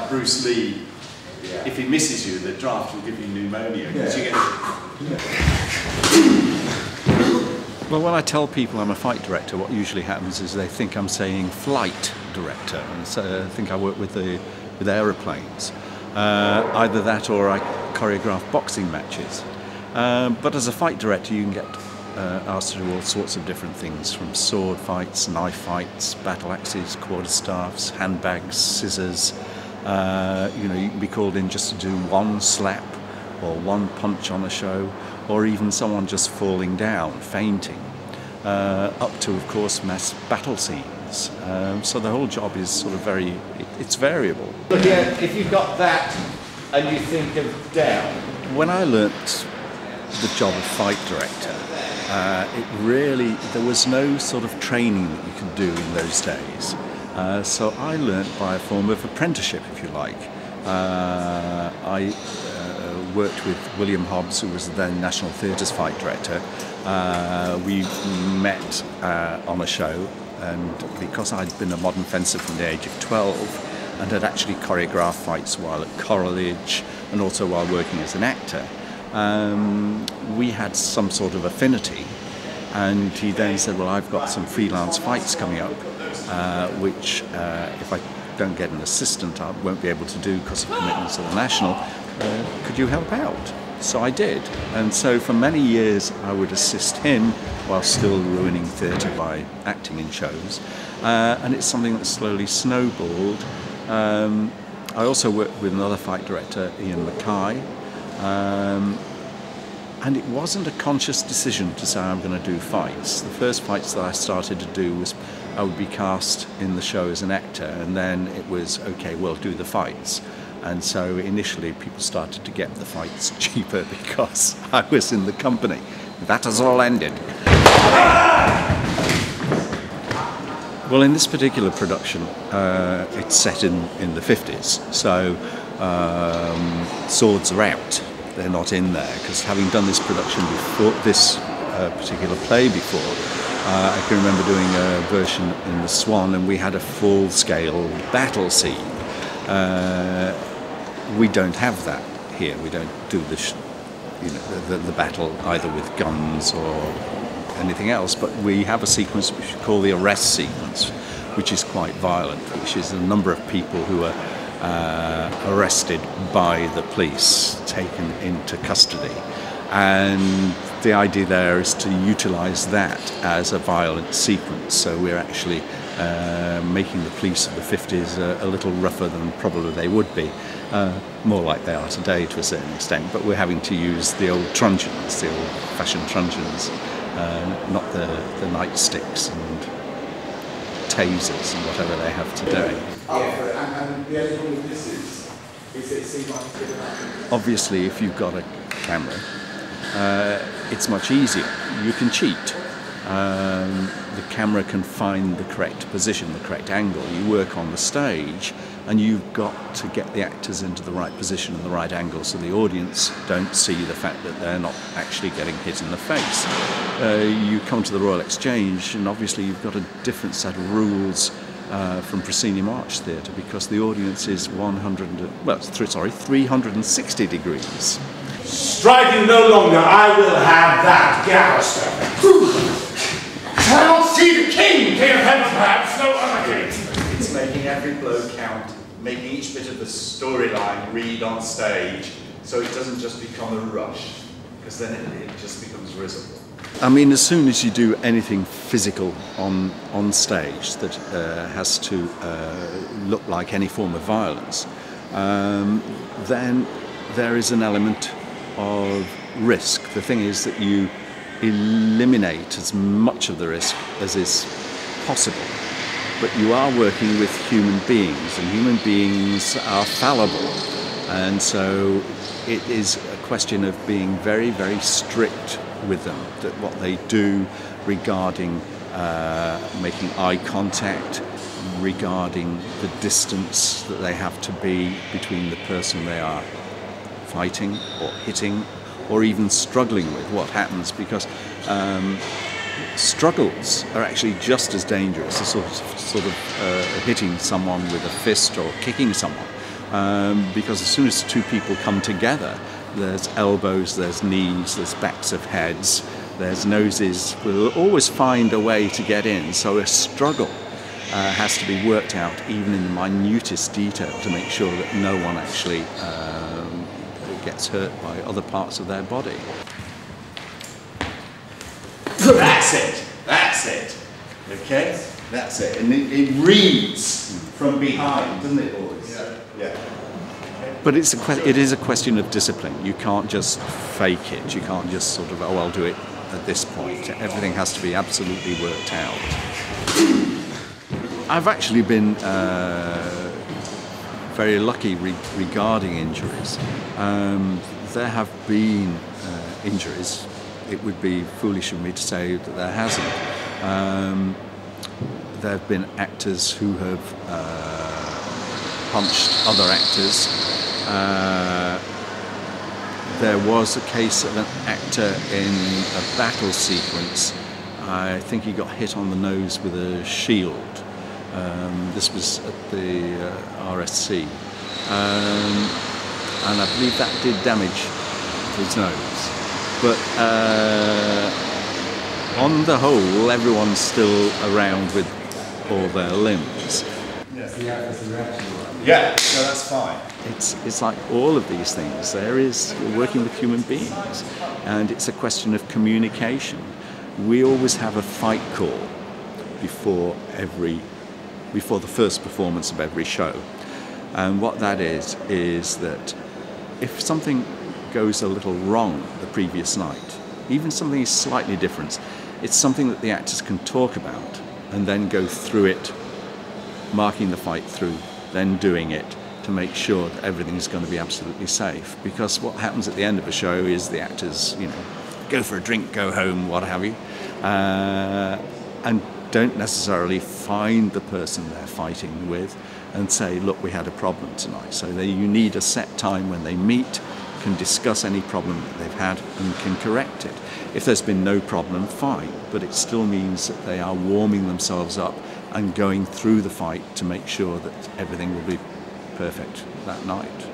like Bruce Lee. If he misses you, the draft will give you pneumonia. You get well, when I tell people I'm a fight director, what usually happens is they think I'm saying flight director, and so think I work with aeroplanes. Either that or I choreograph boxing matches. But as a fight director, you can get asked to do all sorts of different things, from sword fights, knife fights, battle axes, quarterstaffs, handbags, scissors. You know, you can be called in just to do one slap or one punch on a show, or even someone just falling down, fainting, up to, of course, mass battle scenes. So the whole job is sort of it's variable. Look here, if you've got that and you think of down. When I learnt the job of fight director, there was no sort of training that you could do in those days. So I learnt by a form of apprenticeship, if you like. I worked with William Hobbs, who was the then National Theatre's fight director. We met on a show, and because I'd been a modern fencer from the age of 12 and had actually choreographed fights while at college and also while working as an actor, we had some sort of affinity. And he then said, well, I've got some freelance fights coming up, which if I don't get an assistant, I won't be able to do because of commitments to the National. Could you help out? So I did. And so for many years I would assist him while still ruining theatre by acting in shows. And it's something that slowly snowballed. I also worked with another fight director, Ian Mackay. And it wasn't a conscious decision to say I'm going to do fights. The first fights that I started to do was I would be cast in the show as an actor, and then it was, okay, well, do the fights. And so initially people started to get the fights cheaper because I was in the company. That has all ended. Well, in this particular production, it's set in the 50s, so swords are out. They're not in there, because having done this production before, this particular play before, I can remember doing a version in the Swan, and we had a full-scale battle scene. We don't have that here. We don't do the battle either with guns or anything else, but we have a sequence which we call the arrest sequence, which is quite violent, which is a number of people who are arrested by the police, taken into custody. And the idea there is to utilize that as a violent sequence. So we're actually making the police of the 50s a little rougher than probably they would be, more like they are today to a certain extent, but we're having to use the old truncheons, the old-fashioned truncheons, not the nightsticks and tasers and whatever they have today. And the only thing with this is it seems like a bit of... Obviously, if you've got a camera, it's much easier. You can cheat. The camera can find the correct position, the correct angle. You work on the stage, and you've got to get the actors into the right position and the right angle so the audience don't see the fact that they're not actually getting hit in the face. You come to the Royal Exchange, and obviously you've got a different set of rules from proscenium arch theatre, because the audience is 360 degrees. Strike you no longer, I will have that Gallister. Cannot see the king, King of Heaven, perhaps, no other king. It's making every blow count, making each bit of the storyline read on stage, so it doesn't just become a rush, because then it just becomes risible. I mean, as soon as you do anything physical on stage that has to look like any form of violence, then there is an element of risk. The thing is that you eliminate as much of the risk as is possible, but you are working with human beings, and human beings are fallible, and so it is a question of being very, very strict with them, that what they do regarding making eye contact, regarding the distance that they have to be between the person they are fighting or hitting or even struggling with, what happens, because struggles are actually just as dangerous as sort of hitting someone with a fist or kicking someone. because as soon as two people come together, there's elbows, there's knees, there's backs of heads, there's noses. We'll always find a way to get in. So a struggle has to be worked out even in the minutest detail to make sure that no one actually gets hurt by other parts of their body. That's it. That's it. Okay? That's it. And it reads from behind, doesn't it always? Yeah. But it is a question of discipline. You can't just fake it. You can't just sort of, oh, I'll do it at this point. Everything has to be absolutely worked out. I've actually been very lucky regarding injuries. There have been injuries. It would be foolish of me to say that there hasn't. There have been actors who have punched other actors. There was a case of an actor in a battle sequence. I think he got hit on the nose with a shield. This was at the RSC. And I believe that did damage his nose. But on the whole, everyone's still around with all their limbs. Yeah, no, that's fine. It's like all of these things. You're working with human beings, and it's a question of communication. We always have a fight call before the first performance of every show. And what that is that if something goes a little wrong the previous night, even something is slightly different, it's something that the actors can talk about and then go through it, marking the fight through, then doing it to make sure that everything's going to be absolutely safe. Because what happens at the end of a show is the actors, go for a drink, go home, what have you, and don't necessarily find the person they're fighting with and say, look, we had a problem tonight. So you need a set time when they meet, can discuss any problem that they've had and can correct it. If there's been no problem, fine, but it still means that they are warming themselves up and going through the fight to make sure that everything will be perfect that night.